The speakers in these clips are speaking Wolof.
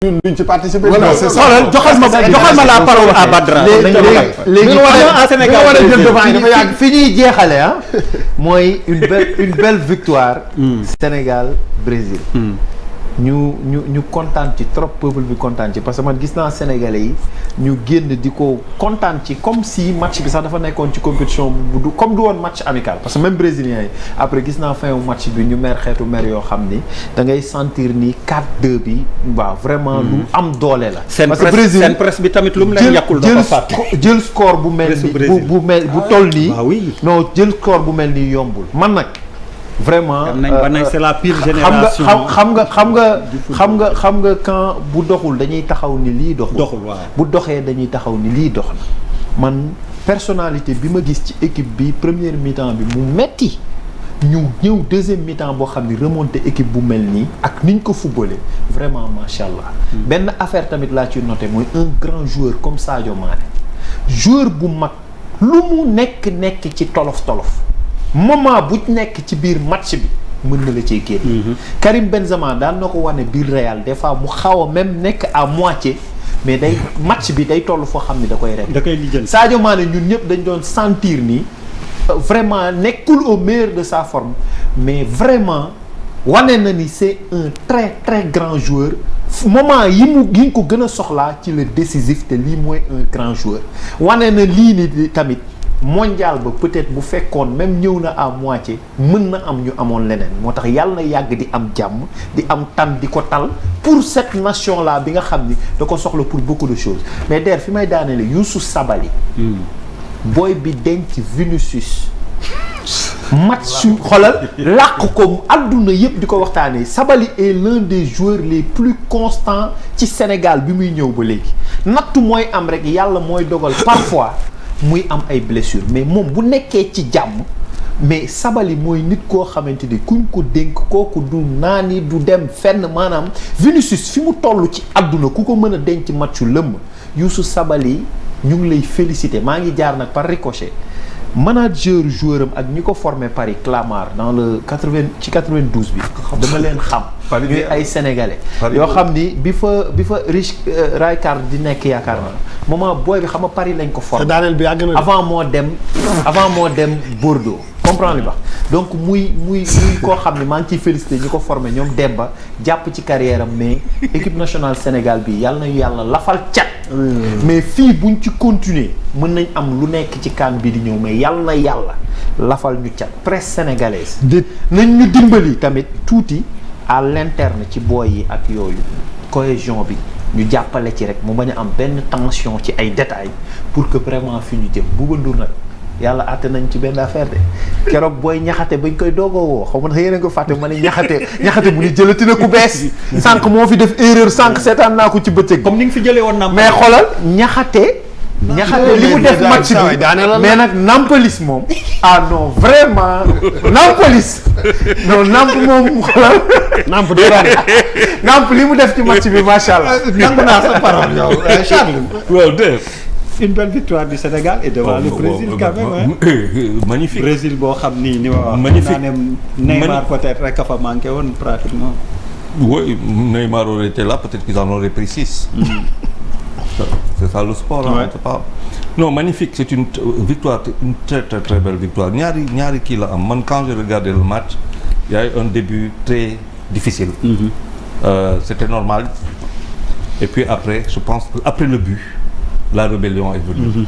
ñun duñ ci participer. voilà c'est ça joxal ma la parole à Badra. léegi war a jël devant yi dafa yàgg. fi ñuy jeexale ah mooy une belle victoire. Sénégal Brésil. ñu kontaan ci trop peuple bi kontaan ci parce que man gis naa Sénégalais yi ñu génn di ko kontaan ci comme si match bi sax dafa nekkoon ci compétition bu comme du woon match amical parce que même brésiliens yi après gis naa fin match bi ñu mer xeetu mer yoo xam ni da ngay sentir ni 4-2 bi waaw vraiment lu am doole la. parce que Brésil seen presse bi tamit lu mu leen yàqul dafa fàtte jël score bu mel ni bu toll nii. non jël score bu mel ni yombul man nag. vraiment c'est la pire génération xam nga quand bu doxul dañuy taxaw ni lii doxul waaw bu doxee dañuy taxaw ni lii dox na man personnalité bi ma gis ci équipe bi première mi-temps bi mu metti ñu ñëw deuxième mi-temps boo xam ni remonté équipe bu mel nii ak niñ ko footballé vraiment macha allah. benn affaire tamit laa ci noté mooy un grand joueur comme Sadio Mané joueur bu mag lu mu nekk ci tolof moment bu nekk ci biir match bi mën na la cee génn. Karim Benzema daan na ko wane biir Real des fois mu xaw a même nekk à moitié mais day match bi day toll foo xam ne da koy rek. da koy lijjanti Sadio Mané ñun ñëpp dañ doon sentir ni vraiment nekkul au meilleur de sa forme mais vraiment wane na ni c'est un très très grand joueur. moment yi ñu ko gën a soxlaa ci le décisif te lii mooy un grand joueur wane na lii ni tamit. mondial ba peut-être bu fekkoon même ñëw na à moitié mën na am ñu amoon leneen moo tax yàlla na yàgg di am jàmm di am tan di ko tal pour cette nation là bi nga xam ni da ko soxla pour beaucoup de choses mais der fi may daanele Youssouf Sabaly booy bi denc Vinicius match su xoolal làq ko àdduna yëpp di ko waxtaanee Sabaly est l'un des joueurs les plus constants ci Sénégal bi muy ñëw ba léegi nattu mooy am rek yàlla mooy dogal parfois muy am ay blessures mais moom bu nekkee ci jàmm mais Sabaly mooy nit koo xamante ni kuñ ko dénk kooku du naani du dem fenn maanaam Vinicius fi mu toll ci àdduna ku ko mën a denc matchu lëmm Youssouf Sabaly ñu ngi lay féliciter maa ngi jaar nag par ricochet manager joueur am ak ñi ko formé Paris Clamart dans le 92 bi dama leen xam ñuy ay sénégalais yoo xam ni bi fa Rich Rijkaard di nekk yaakaar na moment booy bi xam nga Paris lañ ko formé avant moo dem Bordeaux comprendre li ba donc muy koo xam ne maa ngi ciy félicité ñi ko formé ñoom Demba jàpp ci carrière am mais équipe nationale Sénégal bi yàlla na yàlla lafal cat mais fii buñ ci continuer mën nañ am lu nekk ci CAN bi di ñëw mais yàlla na yàlla lafal ñu cat presse sénégalaise nañ ñu dimbali tamit tuuti à l'interne ci booy yi ak yooyu cohésion bi ñu jàppale ci rek mu bañ a am benn tension ci ay détails pour que vraiment fi ñu jëm Bouba Ndour nag yàlla àtte nañ ci benn affaire de keroog booy ñaxate bañ koy doogoo woo xaw ma yéen a ko fàtte ma ne ñaxate bu ñu jëlati na ku bees sànq moo fi def erreur sànq seetaan naa ko ci bëccëg comme ni nga fi jëlee woon na mais xoolal ñaxate li mu def match bi mais nag Nampalis moom non vraiment Nampalis non Namp moom xoolal Namp li mu def ci match bi macha allah. nangu naa sa parole yow Charles. waaw une belle victoire du Sénégal et devant le Brésil quand même magnifique Brésil boo xam ni ma wax. magnifique Neymar peut-être rek a fa manqué woon pratiquement. oui Neymar aurait été là peut-être qu'ils en auraient pris 6. C'est ça le sport hein, c'est pas non magnifique c'est une victoire une très très très belle victoire ñaari kii la am man quand j'ai regardé le match il y a eu un début très difficile. C'était normal et puis après je pense que après le but la rébellion est venue.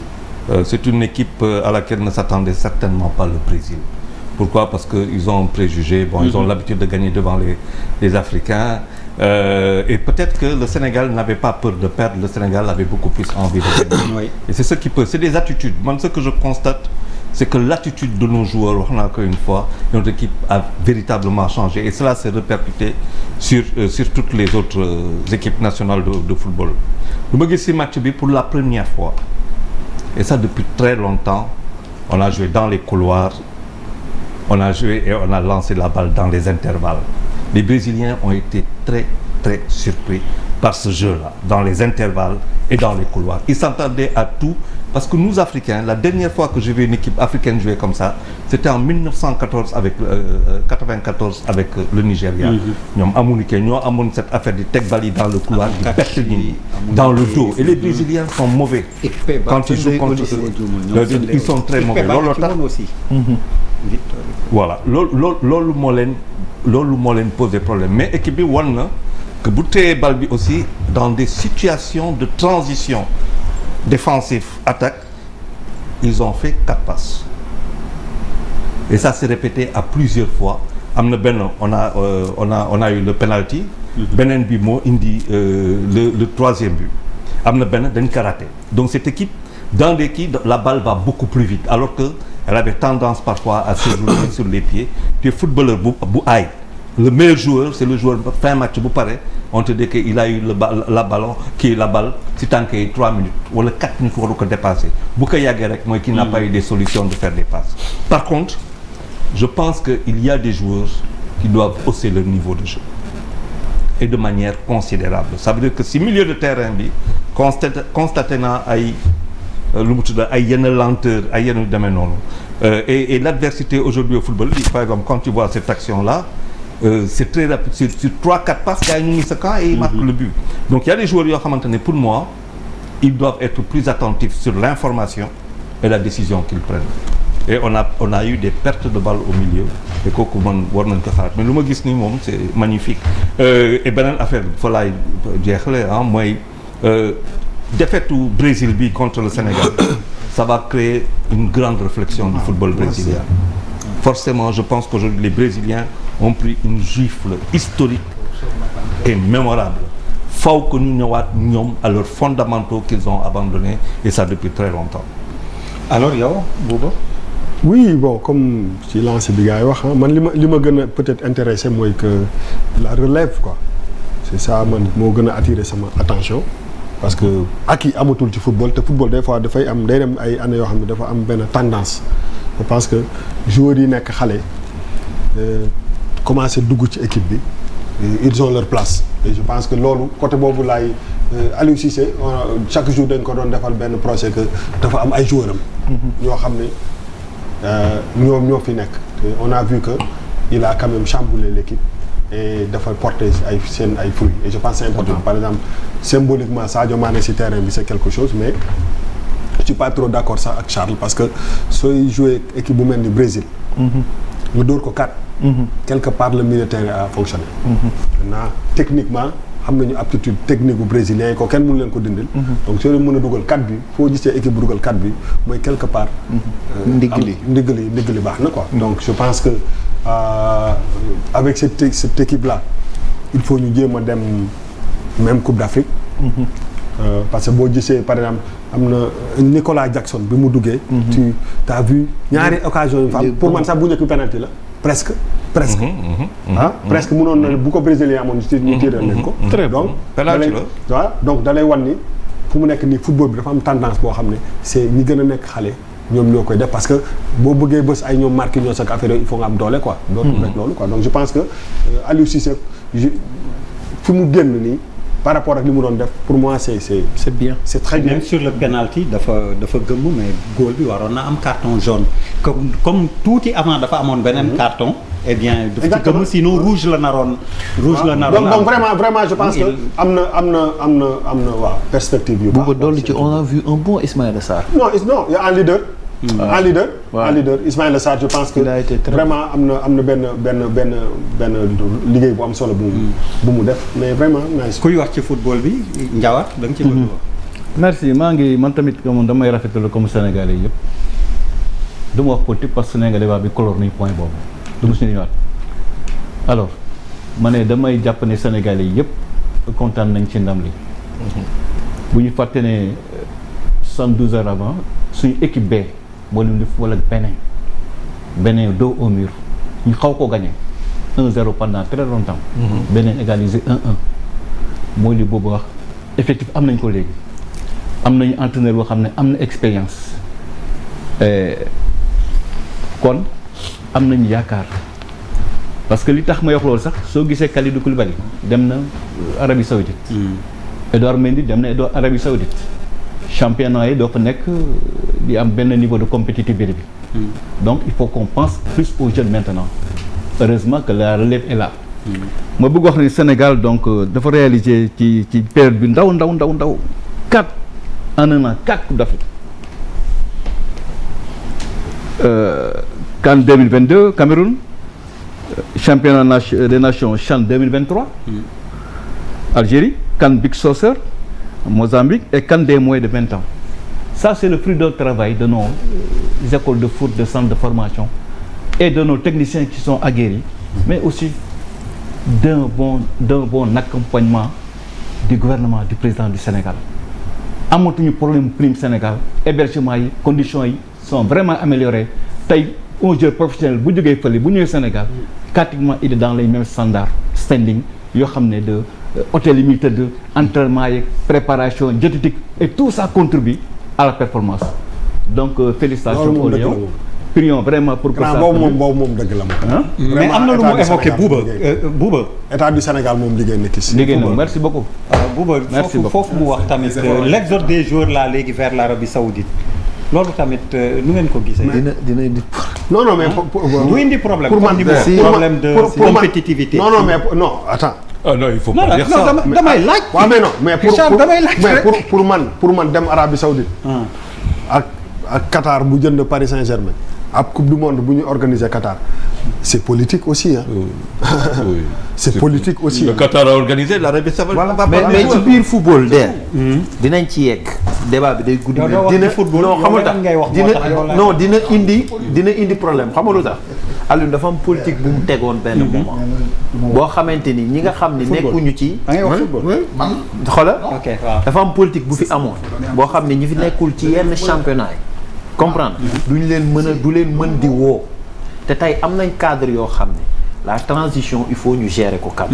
C'est une équipe à laquelle ne s'attendait certainement pas le Brésil. Pourquoi? Parce que ils ont préjugé ils ont l'habitude de gagner devant les Africains. Et peut-être que le Sénégal n'avait pas peur de perdre, le Sénégal avait beaucoup plus envie de gagner. Et c'est ce qui peut, c'est des attitudes. Moi, ce que je constate, c'est que l'attitude de nos joueurs, on a encore une fois, notre équipe a véritablement changé. Et cela s'est répercuté sur toutes les autres équipes nationales de football. Nous avons ce match pour la première fois. Et ça depuis très longtemps. On a joué dans les couloirs, on a joué et on a lancé la balle dans les intervalles. Les Brésiliens ont été très très surpris par ce jeu-là, dans les intervalles et dans les couloirs. Ils s'entendaient à tout parce que nous Africains, la dernière fois que j'ai vu une équipe africaine jouer comme ça, c'était en 1994 avec 94 avec le Nigeria. ñoom amuñu que ñoo amoon cette affaire di teg bal yi dans le couloir di perte ñi dans le dos et les Brésiliens sont mauvais quand ils jouent contre ils sont très mauvais loolu tax aussi. voilà loolu moo leen pose des problèmes mais équipe bi wan na que bu téyee bal bi aussi dans des situations de transition défensif attaque ils ont fait 4 passes et ça s'est répété à plusieurs fois am na benn on a eu le penalty beneen bi moo indi le troisième but am na benn dañ ko raté donc cette équipe dans des kii la balle va beaucoup plus vite alors que elle avait tendance parfois à se jouer sur les pieds te footballeur bu aay le meilleur joueur c'est le joueur fin match bu pare on te dit que il a eu la balle si tant que 3 minutes wala 4 minutes waru ko dépasser bu ko yàggee rek mooy qu'il n'a pas eu des solutions de faire des passes par contre je pense que il y a des joueurs qui doivent hausser leur niveau de jeu et de manière considérable ça veut dire que si milieu de terrain bi constaté naa ay lu mu tudd ay yenn lenteur ay yenn demee noonu et l'adversité aujourd'hui au football par exemple quand tu vois cette action là c'est très rapide sur 3-4 passes gars yi ñu ngi sa camp et ils marquent le but donc il y a des joueurs yoo xamante ne pour moi ils doivent être plus attentifs sur l'information et la décision qu'ils prennent et on a eu des pertes de balles au milieu et kooku man war nañ ko xalaat mais lu ma gis nii moom c'est magnifique et beneen affaire fa laay jeexle mooy défaite au Brésil bi contre le Sénégal ça va créer une grande réflexion du football brésilien forcément je pense qu'aujourd'hui les Brésiliens ont pris une gifle historique et mémorable faw que ñu ñëwaat ñoom à leurs fondamentaux qu'ils ont abandonnés et ça depuis très longtemps alors yow Bouba oui bon comme ci lancé bi gars yi wax man li ma gën a peut-être intéressé mooy que la relève quoi c'est ça man moo gën a attirer sama attention parce que ak yi amatul ci football te football des fois dafay am day dem ay années yoo xam ne dafa am benn tendance je pense que joueurs yi nekk xale commencé dugg ci équipe bi ils ont leur place et je pense que loolu côté boobu laay Aliou Cissé chaque jour dañ ko doon defal benn procès que dafa am ay joueurs am ñoo xam ne ñoo fi nekk on a vu que il a quand même chamboulé l'équipe et dafa porter ay fruits et je pense c'est important par exemple symboliquement Sadio Mané ci terrain bi c'est quelque chose mais je suis pas trop d'accord sax ak Charles parce que sooy jouer équipe bu mel ni Brésil nga dóor ko 4 quelque part le milieu de terrain a fonctionné maintenant techniquement xam nañu aptitude technique bu brésilien yi ko kenn mënu leen ko dindil donc soo leen mën a dugal 4 bi foo gisee équipe bu dugal 4 bi mooy quelque part ndiggali baax na quoi donc je pense que avec cette équipe là il faut ñu jéem a dem même Coupe d'Afrique parce que boo gisee par exemple am na Nicolas Jackson bi mu duggee tu as vu ñaari occasion yu fa am pour man sax bu njëkk penalty la presque presque mënoon na bu ko brésilien amoon ñu tiiral leen ko donc donc da lay wan ni fu mu nekk nii football bi dafa am tendance boo xam ne c'est ñi gën a nekk xale ñoom ñoo koy def parce que boo bëggee bës ay ñoom Marquinhos ak affaire il faut nga am doole quoi dootul rek loolu quoi donc je pense que Aliou Cissé fi mu génn nii par rapport ak li mu doon def pour moi c'est bien c'est très bien même sur le penalty dafa gëmm mais góol bi waroon na am carton jaune comme tuuti avant dafa amoon beneen carton eh bien dafa ci gëmm sinon rouge la naroon donc vraiment je pense que am na waaw perspective yu baax bu dolli ci on a vu un bon Ismaïla Sarr non il y a un leader en leader Ismaïla Sarr je pense que vraiment am na benn liggéey bu am solo bu mu def mais vraiment nice. kuy wax ci football bi Ndiawar da nga ci bëgg wax. merci man tamit comme damay rafetlu comme Sénégalais yëpp du ma wax politique parce que Sénégalais waa bi color nañu point boobu du ma si ñëwaat alors ma ne damay jàpp ne Sénégalais yëpp kontaan nañ ci ndam li bu ñu fàtte ne 72 heures avant suñu équipe B moo leen def wala Bénin dos au mur ñu xaw ko gagné 1-0 pendant très longtemps. Bénin égalisé 1-1 mooy li boobu wax effectif am nañ ko léegi am nañu entraîneur boo xam ne am na expérience kon am nañu yaakaar parce que li tax may wax loolu sax soo gisee Kalidou Koulibaly dem na Arabie Saoudite. Edouard Mendy dem na Arabie Saoudite championnat yi doo fa nekk di am benn niveau de compétitivité bi. Donc il faut qu'on pense plus aux jeunes maintenant. Heureusement que la relève est là. ma bëgg wax ni Sénégal donc dafa réaliser ci période bi ndaw 4 en un an 4 Coupes d'Afrique. CAN 2022 Cameroun, championnat des nations CHAN 2023 Algérie, CAN Big Soccer Mozambique et CAN des moins de 20 ans. Ça c'est le fruit de travail de nos écoles de foot, de centres de formation et de nos techniciens qui sont aguerris, mais aussi d'un bon accompagnement du gouvernement, du président du Sénégal. Amatuñu problème prime Sénégal, hébergement yi, conditions yi sont vraiment améliorées. Tey un joueur professionnel bu jógee fële bu ñëwee Sénégal pratiquement il est dans les mêmes standards standing yoo xam ne de hôtel yi muy tëdd, entraînement yeeg préparation diététique et tout ça contribue à la performance. Donc félicitations aux Lions. Prions vraiment pour que ça. boobu moom dëgg la moom. mais am na lu mu évoqué Bouba. état du Sénégal moom liggéey na ci. liggéey na merci beaucoup. Bouba foofu mu wax tamit l'exode des joueurs là léegi vers l'Arabie Saoudite loolu tamit nu ngeen ko gisee. dina indi. non mais du indi problème. pour man problème de compétitivité. non attends. Ah non, il faut pas dire ça. damay laaj. waaw mais pour man dem Arabie Saoudite. ak Qatar bu jënd Paris Saint-Germain. ab coupe du monde bu ñu organiser Qatar c'est politique aussi hein. Oui. c'est politique aussi. Le Qatar a organisé l'Arabie Saoudite. Voilà. mais ci biir football dinañ ci yegg. débat bi day guddi. dina indi problème xam nga lu tax. Alioune dafa am politique bu mu tegoon benn moment. boo xamante ni ñi nga xam ni nekkuñu ci. da ngay wax football. xoolal. ok waaw dafa am politique bu fi amoon. boo xam ne ñi fi nekkul ci yenn championnat yi. comprendre du leen mën di woo te tey am nañ cadre yoo xam ne la transition il faut ñu gérer ko kam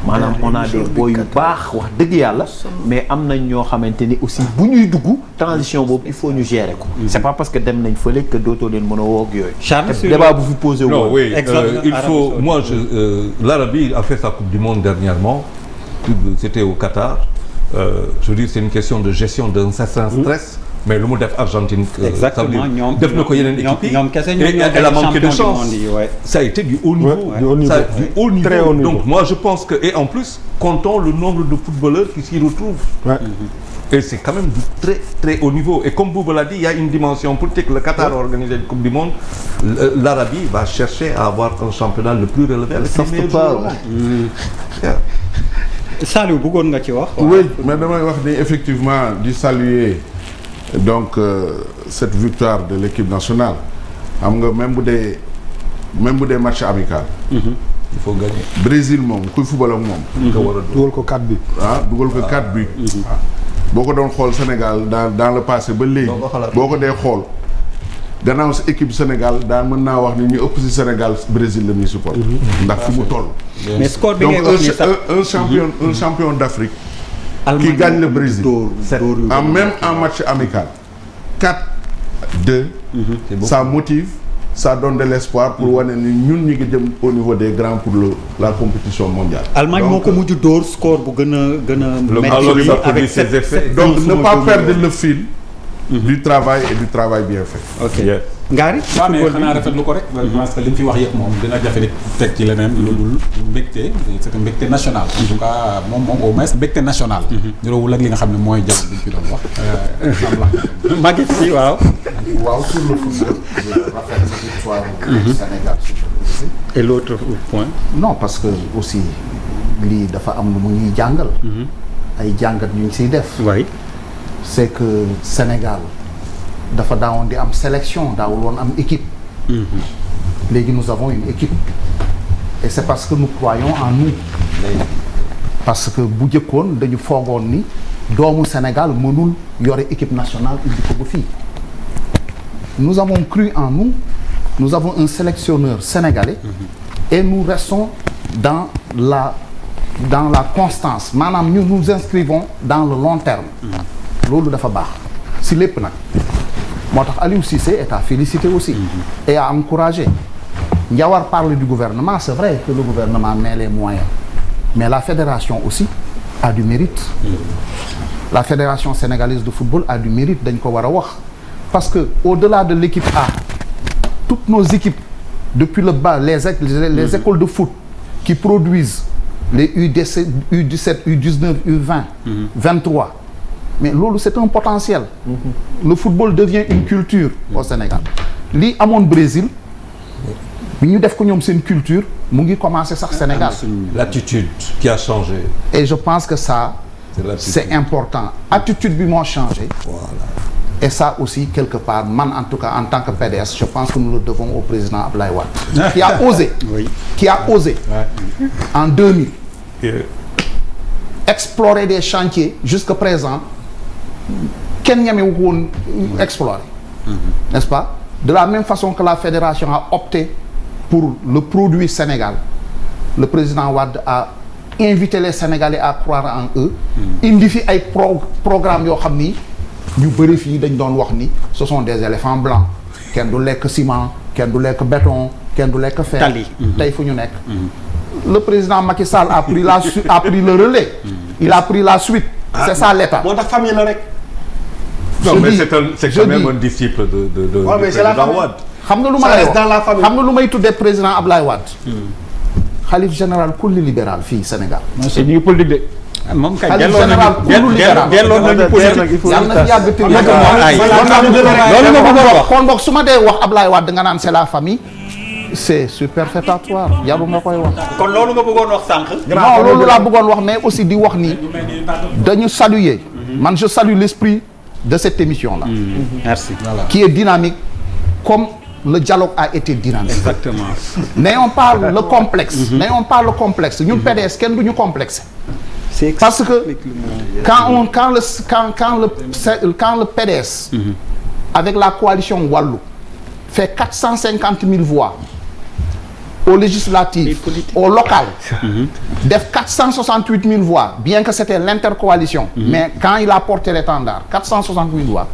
maanaam on a des boy yu baax wax dëgg yàlla mais am nañ ñoo xamante ni aussi bu ñuy dugg transition boobu il faut ñu gérer ko c'est pas parce que dem nañ fële que dootoo leen mën a woo ak yooyu débat bu fi posé non woon oui il faut l'Arabie a fait sa coupe du monde dernièrement c'était au Qatar je veux dire c'est une question de gestion d'un certain stress. Mais lu mu def Argentine. exactement ñoom def na ko yeneen équipe yi. ñoom kese elle a manqué de chance. Ça a été du haut niveau. Du haut niveau. Très haut niveau. Donc moi je pense que et en plus comptons le nombre de footballeurs qui s'y retrouvent. Ouais. Et c'est quand même du très très haut niveau. Et comme Bouba l'a dit, il y a une dimension politique. Le Qatar a organisé une Coupe du Monde. L'Arabie va chercher à avoir un championnat le plus relevé. Saliou bëggoon nga ci wax. Oui, mais damay wax ni effectivement di saluer. Donc cette victoire de l'équipe nationale xam nga même bu dee match amical. Il faut gagner. Brésil moom kuy football ak moom. nga war a dugal ko 4 buts. dugal ko 4 buts. boo ko doon xool Sénégal dans le passé ba léegi. boo ko dee xool gannaaw sa équipe Sénégal mën naa wax ni ñu ëpp ci Sénégal Brésil la ñuy support. ndax fi mu toll. mais score bi ngay wax ni sax un champion d'Afrique. Allemagne qui gagne le Brésil en match amical 4-2 ça motive ça donne de l'espoir pour wane ni ñun ñu ngi jëm au niveau des grands pour la compétition mondiale. Allemagne moo ko mujj dóor score bu gën a métti avec ses effets. Donc ne pas perdre le fil du travail et du travail bien fait. ok Ngari. waaw mais xanaa rafetlu ko rek. parce que li mu fi wax yëpp moom dina jafe rek teg ci leneen lu dul mbégte c'est un mbégte national. en tout cas moom au moins mbégte national. niroowul ak li nga xam ne mooy jaww bi ñu fi doon wax. Maguette si waaw. waaw sur le football. rafet sa victoire Sénégal. et l'autre point. non parce que aussi lii dafa am lu mu ñuy jàngal. ay jàngat ñu ngi siy def. oui. c'est que Sénégal dafa daawoon di am sélection daawul woon am équipe. léegi nous avons une équipe et c'est parce que nous croyons en nous. parce que bu jëkkoon dañu foogoon ni doomu Sénégal mënul yore équipe nationale indi ko ba fii. nous avons cru en nous, nous avons un sélectionneur sénégalais et nous restons dans la constance maanaam ñu nous inscrivons dans le long terme. loolu dafa baax si lépp nag moo tax Aliou Cissé est à féliciter aussi et à encourager. Ndiawar parle du gouvernement, c'est vrai que le gouvernement met les moyens mais la fédération aussi a du mérite. la Fédération sénégalaise de football a du mérite dañ ko war a wax parce que au-delà de l'équipe A toutes nos équipes depuis le bas les écoles de foot qui produisent les U17 U19 U20 23 mais loolu c'est un potentiel le football devient une culture au Sénégal lii amoon Brésil bi ñu def ko ñoom seen culture mu ngi commencer sax Sénégal L'attitude qui a changé. et je pense que ça c'est important attitude bi moo changé Voilà. et ça aussi quelque part man en tout cas en tant que PDS je pense que nous le devons au président Abdoulaye Wade qui a osé en 2000 explorer des chantiers jusqu'à présent kenn ñemewu ko woon explorer n'est-ce pas de la même façon que la fédération a opté pour le produit Sénégal le président Wade a invité les Sénégalais à croire en eux indi fi ay programme yoo xam ni ñu bëri fii dañ doon wax ni ce sont des éléphants blancs kenn du lekk ciment kenn du lekk béton kenn du lekk fer tey fu ñu nekk le président Macky Sall a pris le relais il a pris la suite c'est ça l'État moo tax famille la rek. Non, mais c'est quand même un disciple de Ouais, mais c'est la famille. Wade. xam nga lu Ça ma lay reste dans la wax famille. xam nga lu may tuddee président Ablaye Wade xalif général kulli libéral fii Sénégal ñu ngi politique de. moom kay xalif général kulli libéral delloo nañu politique. yàlla na fi yàgg te loolu nga bëggoon wax. kon boog su ma dee wax Ablaye Wade nga naan c'est la famille c'est superfétatoire jarul nga koy wax kon loolu nga bëggoon wax sànq. non loolu laa bëggoon wax mais aussi di wax ni dañu saluer man je salue l'esprit de cette émission là Merci. qui est dynamique comme le dialogue a été dynamique Exactement. n'ayons pas le complexe n'ayons pas le complexe ñun PDS kenn du ñu complexe parce que quand le PDS avec la coalition Wallu fait 450 000 voix aux législatives au local def 468 000 voix bien que c'était l'intercoalition mais quand il a porté l'étendard 460 000 voix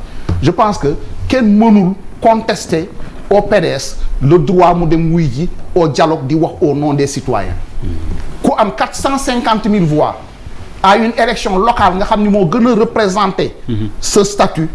je pense que kenn mënul contester au PDS le droit mu dem wuy ji au dialogue di wax au nom des citoyens ku am 450 000 voix à une élection locale nga xam ni moo gën a représenter ce statut